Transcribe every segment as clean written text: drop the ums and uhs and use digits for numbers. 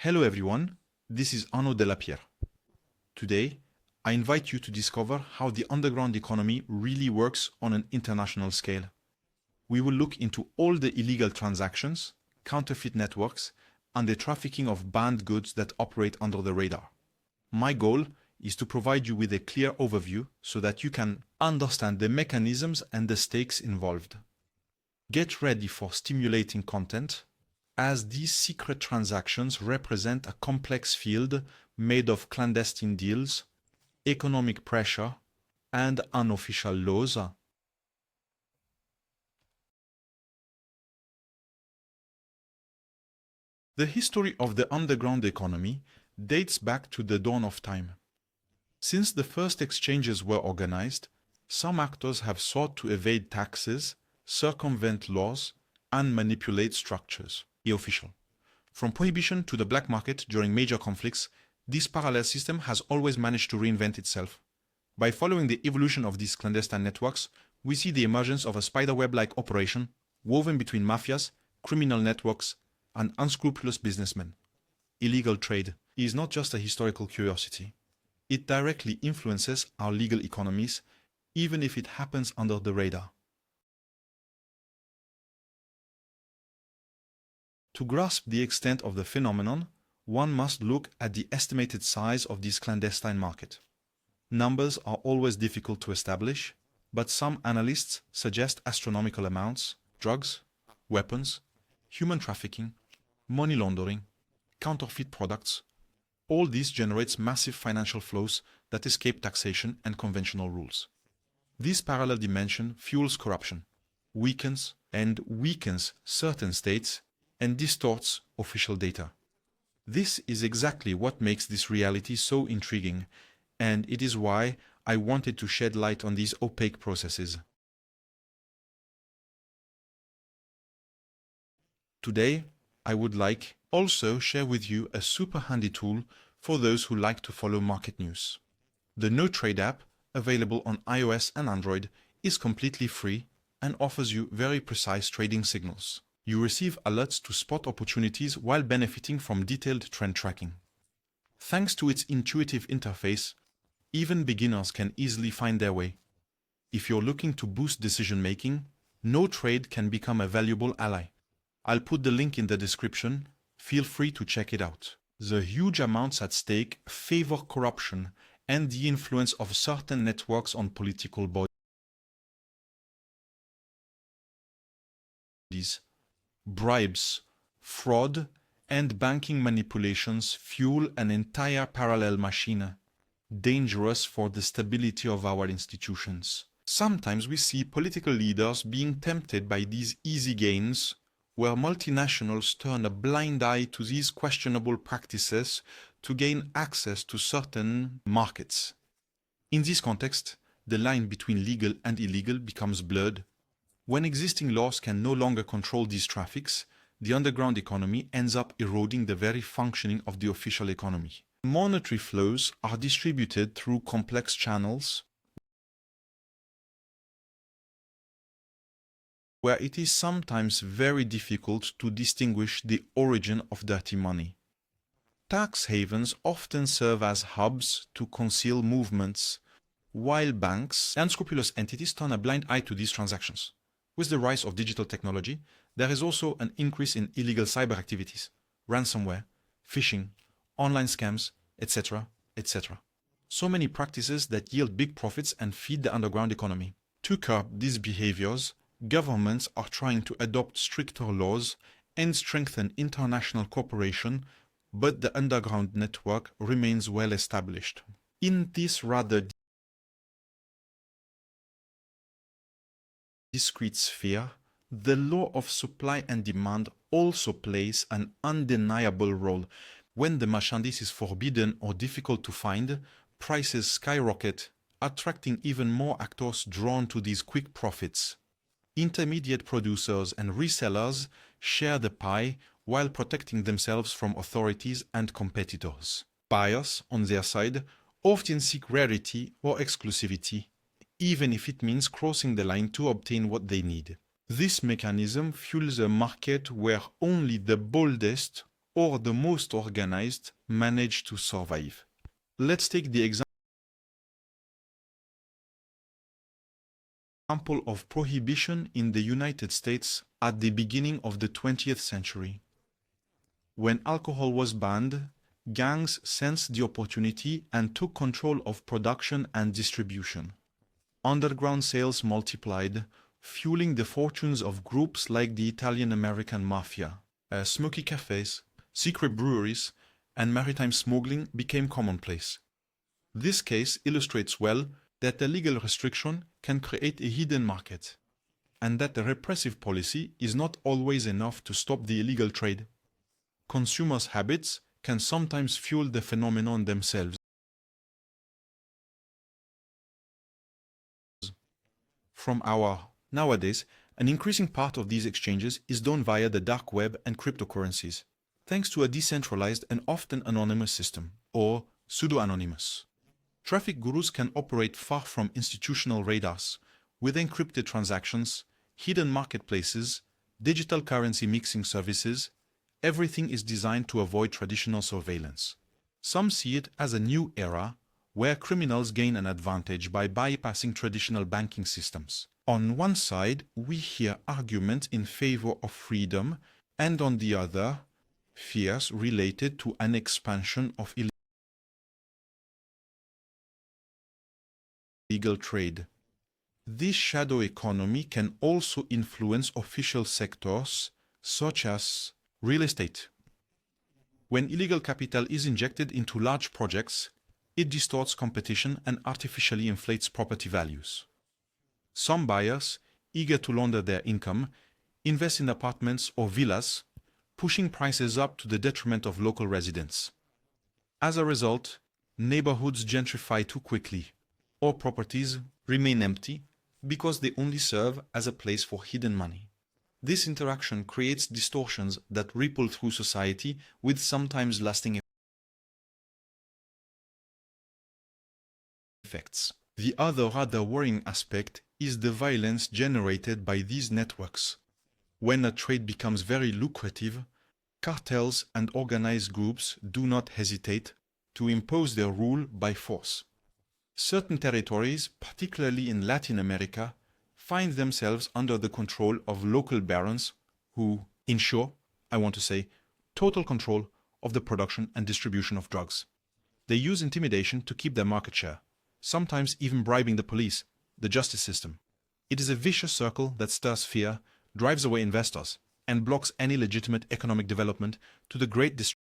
Hello everyone, this is Arnaud Delapierre. Today, I invite you to discover how the underground economy really works on an international scale. We will look into all the illegal transactions, counterfeit networks, and the trafficking of banned goods that operate under the radar. My goal is to provide you with a clear overview so that you can understand the mechanisms and the stakes involved. Get ready for stimulating content, as these secret transactions represent a complex field made of clandestine deals, economic pressure, and unofficial laws. The history of the underground economy dates back to the dawn of time. Since the first exchanges were organized, some actors have sought to evade taxes, circumvent laws, and manipulate structures. Official. From prohibition to the black market during major conflicts, this parallel system has always managed to reinvent itself. By following the evolution of these clandestine networks, we see the emergence of a spiderweb-like operation woven between mafias, criminal networks, and unscrupulous businessmen. Illegal trade is not just a historical curiosity. It directly influences our legal economies, even if it happens under the radar. To grasp the extent of the phenomenon, one must look at the estimated size of this clandestine market. Numbers are always difficult to establish, but some analysts suggest astronomical amounts: drugs, weapons, human trafficking, money laundering, counterfeit products. All this generates massive financial flows that escape taxation and conventional rules. This parallel dimension fuels corruption, weakens certain states, and distorts official data. This is exactly what makes this reality so intriguing, and it is why I wanted to shed light on these opaque processes. Today, I would like also share with you a super handy tool for those who like to follow market news. The Notrade app, available on iOS and Android, is completely free and offers you very precise trading signals. You receive alerts to spot opportunities while benefiting from detailed trend tracking. Thanks to its intuitive interface, even beginners can easily find their way. If you're looking to boost decision-making, Notrade can become a valuable ally. I'll put the link in the description. Feel free to check it out. The huge amounts at stake favor corruption and the influence of certain networks on political bodies. Bribes, fraud, and banking manipulations fuel an entire parallel machine, dangerous for the stability of our institutions. Sometimes we see political leaders being tempted by these easy gains, where multinationals turn a blind eye to these questionable practices to gain access to certain markets. In this context, the line between legal and illegal becomes blurred. When existing laws can no longer control these traffics, the underground economy ends up eroding the very functioning of the official economy. Monetary flows are distributed through complex channels where it is sometimes very difficult to distinguish the origin of dirty money. Tax havens often serve as hubs to conceal movements, while banks and unscrupulous entities turn a blind eye to these transactions. With the rise of digital technology, there is also an increase in illegal cyber activities, ransomware, phishing, online scams, etc., etc. So many practices that yield big profits and feed the underground economy. To curb these behaviors, governments are trying to adopt stricter laws and strengthen international cooperation, but the underground network remains well established. In this rather discrete sphere, the law of supply and demand also plays an undeniable role. When the merchandise is forbidden or difficult to find, prices skyrocket, attracting even more actors drawn to these quick profits. Intermediate producers and resellers share the pie while protecting themselves from authorities and competitors. Buyers, on their side, often seek rarity or exclusivity, even if it means crossing the line to obtain what they need. This mechanism fuels a market where only the boldest or the most organized manage to survive. Let's take the example of prohibition in the United States at the beginning of the 20th century. When alcohol was banned, gangs sensed the opportunity and took control of production and distribution. Underground sales multiplied, fueling the fortunes of groups like the Italian-American Mafia. Smoky cafes, secret breweries, and maritime smuggling became commonplace. This case illustrates well that a legal restriction can create a hidden market, and that a repressive policy is not always enough to stop the illegal trade. Consumers' habits can sometimes fuel the phenomenon themselves. Nowadays, an increasing part of these exchanges is done via the dark web and cryptocurrencies, thanks to a decentralized and often anonymous system, or pseudo-anonymous. Traffic gurus can operate far from institutional radars, with encrypted transactions, hidden marketplaces, digital currency mixing services. Everything is designed to avoid traditional surveillance. Some see it as a new era where criminals gain an advantage by bypassing traditional banking systems. On one side, we hear arguments in favor of freedom, and on the other, fears related to an expansion of illegal trade. This shadow economy can also influence official sectors, such as real estate. When illegal capital is injected into large projects, it distorts competition and artificially inflates property values. Some buyers, eager to launder their income, invest in apartments or villas, pushing prices up to the detriment of local residents. As a result, neighborhoods gentrify too quickly, or properties remain empty because they only serve as a place for hidden money. This interaction creates distortions that ripple through society with sometimes lasting effects. The other rather worrying aspect is the violence generated by these networks. When a trade becomes very lucrative, cartels and organized groups do not hesitate to impose their rule by force. Certain territories, particularly in Latin America, find themselves under the control of local barons who ensure, total control of the production and distribution of drugs. They use intimidation to keep their market share, sometimes even bribing the police, the justice system. It is a vicious circle that stirs fear, drives away investors, and blocks any legitimate economic development, to the great distress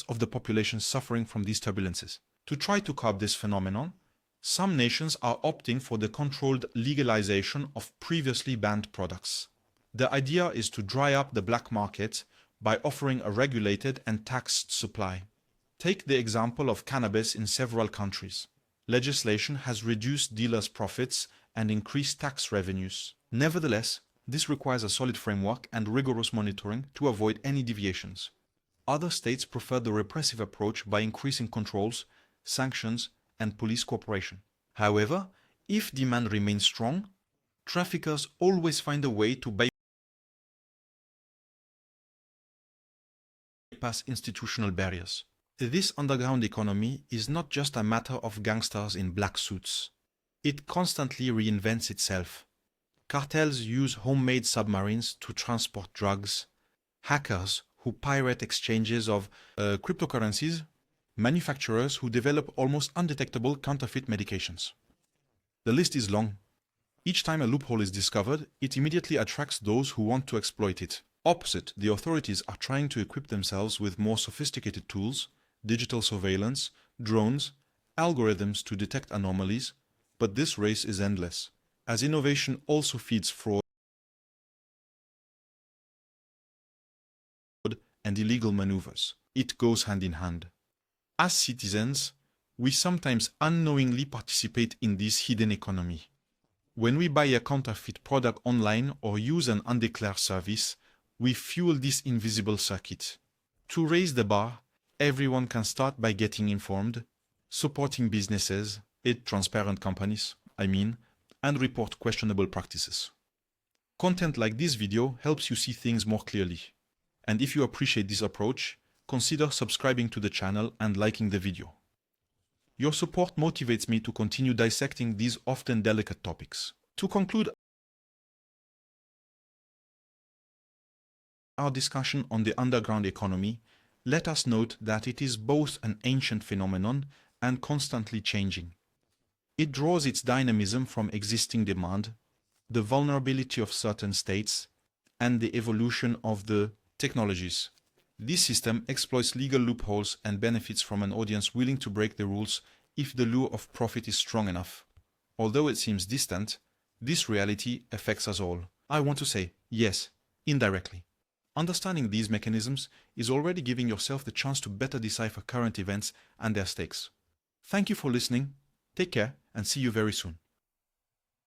of the population suffering from these turbulences. To try to curb this phenomenon, some nations are opting for the controlled legalization of previously banned products. The idea is to dry up the black market by offering a regulated and taxed supply. Take the example of cannabis in several countries. Legislation has reduced dealers' profits and increased tax revenues. Nevertheless, this requires a solid framework and rigorous monitoring to avoid any deviations. Other states prefer the repressive approach by increasing controls, sanctions, and police cooperation. However, if demand remains strong, traffickers always find a way to bypass institutional barriers. This underground economy is not just a matter of gangsters in black suits. It constantly reinvents itself. Cartels use homemade submarines to transport drugs, hackers who pirate exchanges of cryptocurrencies, manufacturers who develop almost undetectable counterfeit medications. The list is long. Each time a loophole is discovered, it immediately attracts those who want to exploit it. Opposite, the authorities are trying to equip themselves with more sophisticated tools, digital surveillance, drones, algorithms to detect anomalies, but this race is endless, as innovation also feeds fraud and illegal maneuvers. It goes hand in hand. As citizens, we sometimes unknowingly participate in this hidden economy. When we buy a counterfeit product online or use an undeclared service, we fuel this invisible circuit. To raise the bar, everyone can start by getting informed, supporting businesses, transparent companies, and report questionable practices. Content like this video helps you see things more clearly. And if you appreciate this approach, consider subscribing to the channel and liking the video. Your support motivates me to continue dissecting these often delicate topics. To conclude our discussion on the underground economy, let us note that it is both an ancient phenomenon and constantly changing. It draws its dynamism from existing demand, the vulnerability of certain states, and the evolution of the technologies. This system exploits legal loopholes and benefits from an audience willing to break the rules if the lure of profit is strong enough. Although it seems distant, this reality affects us all. I want to say, yes, indirectly. Understanding these mechanisms is already giving yourself the chance to better decipher current events and their stakes. Thank you for listening, take care, and see you very soon.